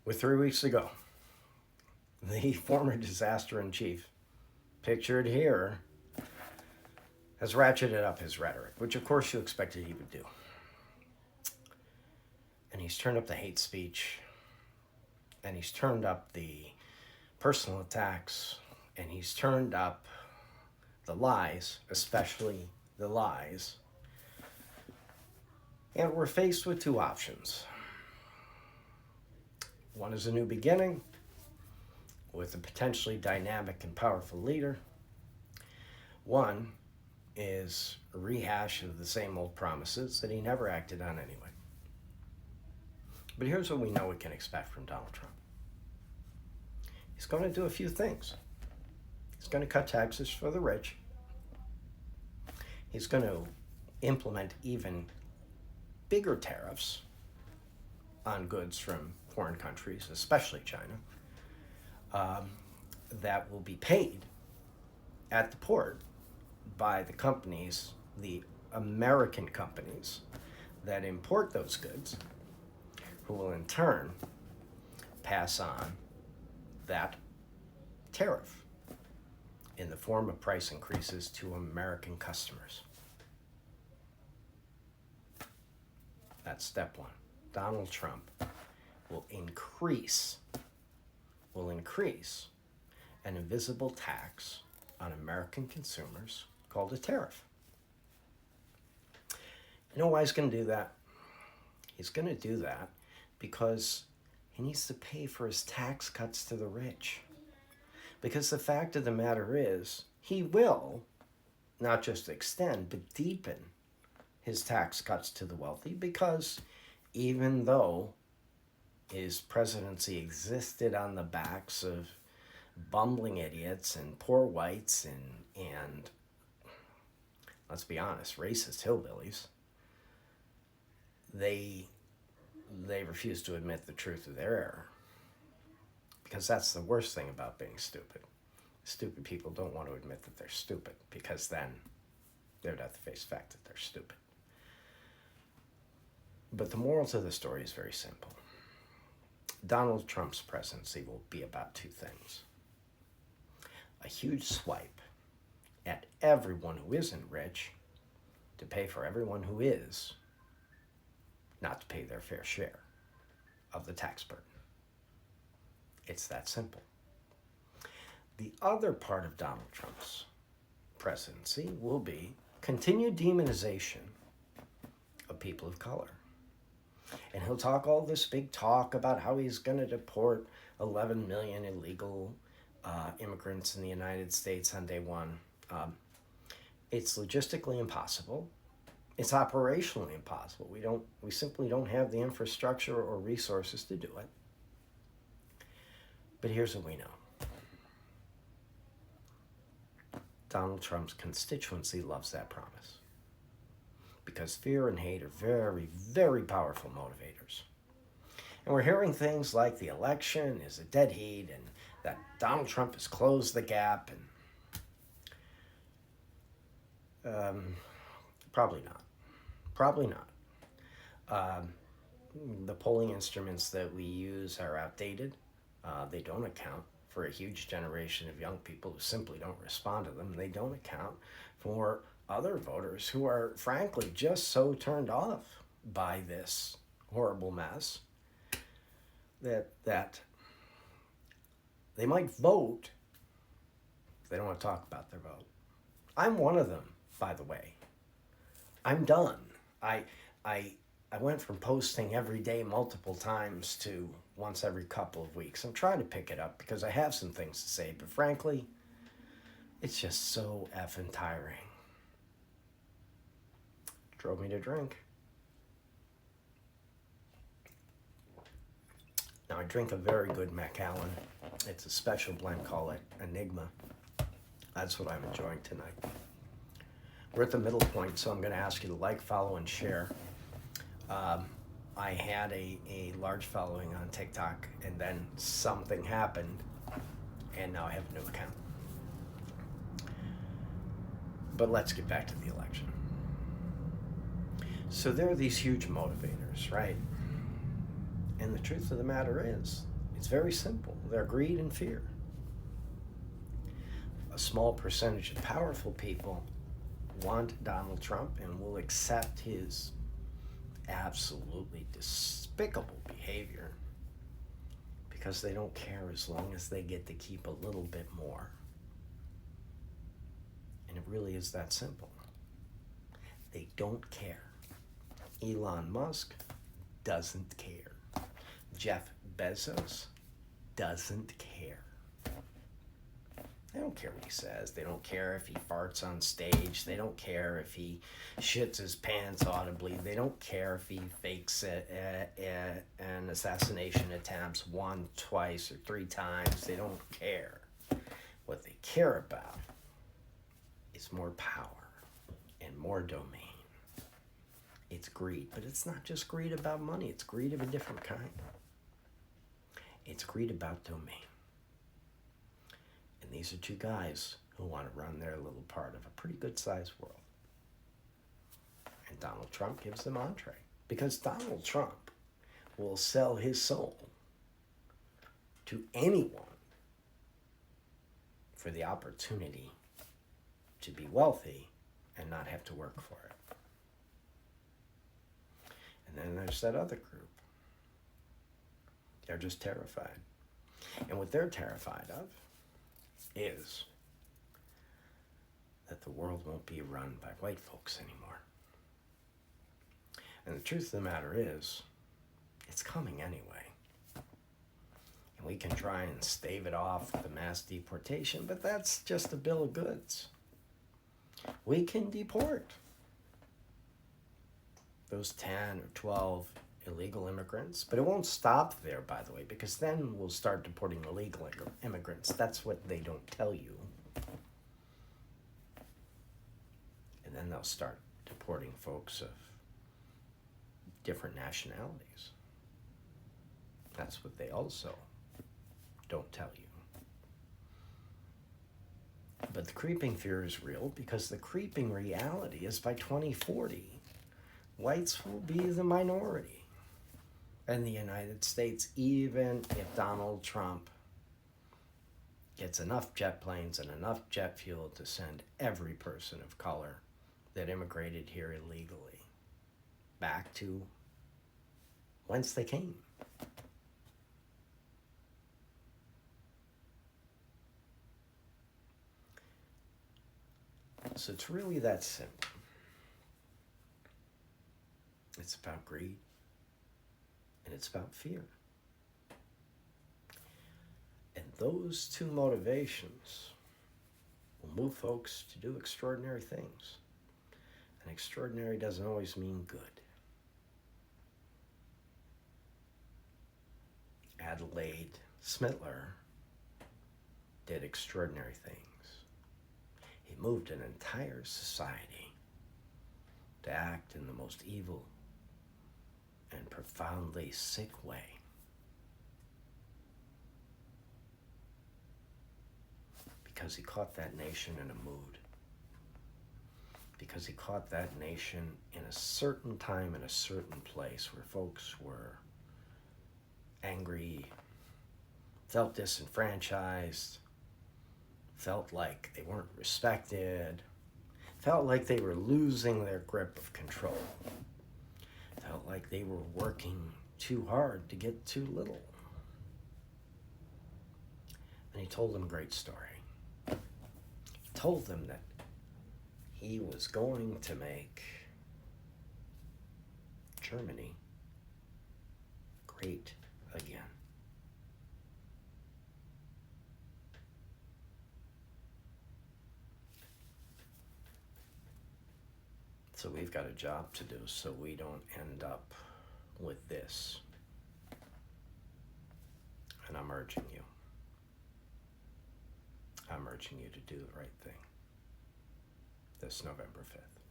with 3 weeks to go. The former disaster in chief, pictured here, has ratcheted up his rhetoric, which of course you expected he would do. And he's turned up the hate speech, and he's turned up the personal attacks, and he's turned up the lies, especially the lies. And we're faced with two options. One is a new beginning with a potentially dynamic and powerful leader. One is a rehash of the same old promises that he never acted on anyway. But here's what we know we can expect from Donald Trump. He's going to do a few things. He's going to cut taxes for the rich. He's going to implement even bigger tariffs on goods from foreign countries, especially China, that will be paid at the port by the companies, the American companies that import those goods, who will in turn pass on that tariff in the form of price increases to American customers. That's step one. Donald Trump will increase an invisible tax on American consumers called a tariff. You know why he's going to do that? He's going to do that because he needs to pay for his tax cuts to the rich. Because the fact of the matter is, he will not just extend, but deepen his tax cuts to the wealthy, because even though his presidency existed on the backs of bumbling idiots and poor whites and let's be honest, racist hillbillies, they refuse to admit the truth of their error. Because that's the worst thing about being stupid. Stupid people don't want to admit that they're stupid, because then they would have to face the fact that they're stupid. But the moral to the story is very simple. Donald Trump's presidency will be about two things. A huge swipe at everyone who isn't rich to pay for everyone who is not to pay their fair share of the tax burden. It's that simple. The other part of Donald Trump's presidency will be continued demonization of people of color. And he'll talk all this big talk about how he's going to deport 11 million illegal immigrants in the United States on day one. It's logistically impossible. It's operationally impossible. We simply don't have the infrastructure or resources to do it. But here's what we know. Donald Trump's constituency loves that promise, because fear and hate are very, very powerful motivators. And we're hearing things like the election is a dead heat and that Donald Trump has closed the gap, and probably not. Probably not. The polling instruments that we use are outdated. They don't account for a huge generation of young people who simply don't respond to them. They don't account for other voters who are frankly just so turned off by this horrible mess that they might vote. They don't want to talk about their vote. I'm one of them, by the way. I'm done. I went from posting every day multiple times to once every couple of weeks. I'm trying to pick it up because I have some things to say, but frankly, it's just so effing tiring. Drove me to drink. Now I drink a very good Macallan. It's a special blend, call it Enigma. That's what I'm enjoying tonight. We're at the middle point, so I'm going to ask you to like, follow, and share. I had a large following on TikTok, and then something happened, and now I have a new account. But let's get back to the election. So there are these huge motivators, right? And the truth of the matter is, It's very simple. They're greed and fear. A small percentage of powerful people want Donald Trump and will accept his absolutely despicable behavior because they don't care as long as they get to keep a little bit more. And it really is that simple. They don't care. Elon Musk doesn't care. Jeff Bezos doesn't care. They don't care what he says. They don't care if he farts on stage. They don't care if he shits his pants audibly. They don't care if he fakes an assassination attempt 1, 2, or 3 times. They don't care. What they care about is more power and more domain. It's greed, but it's not just greed about money. It's greed of a different kind. It's greed about domain. And these are two guys who want to run their little part of a pretty good-sized world. And Donald Trump gives them entree. Because Donald Trump will sell his soul to anyone for the opportunity to be wealthy and not have to work for it. And then there's that other group. They're just terrified. And what they're terrified of is that the world won't be run by white folks anymore. And the truth of the matter is, it's coming anyway. And we can try and stave it off with the mass deportation, but that's just a bill of goods. We can deport those 10 or 12 illegal immigrants, but it won't stop there, by the way, because then we'll start deporting illegal immigrants. That's what they don't tell you. And then they'll start deporting folks of different nationalities. That's what they also don't tell you. But the creeping fear is real because the creeping reality is by 2040, whites will be the minority in the United States, even if Donald Trump gets enough jet planes and enough jet fuel to send every person of color that immigrated here illegally back to whence they came. So it's really that simple. It's about greed and it's about fear. And those two motivations will move folks to do extraordinary things. And extraordinary doesn't always mean good. Adelaide Smitler did extraordinary things. He moved an entire society to act in the most evil and profoundly sick way. Because he caught that nation in a mood. Because he caught that nation in a certain time, in a certain place where folks were angry, felt disenfranchised, felt like they weren't respected, felt like they were losing their grip of control, felt like they were working too hard to get too little. And he told them a great story. He told them that he was going to make Germany great again. So we've got a job to do so we don't end up with this. And I'm urging you. I'm urging you to do the right thing this November 5th.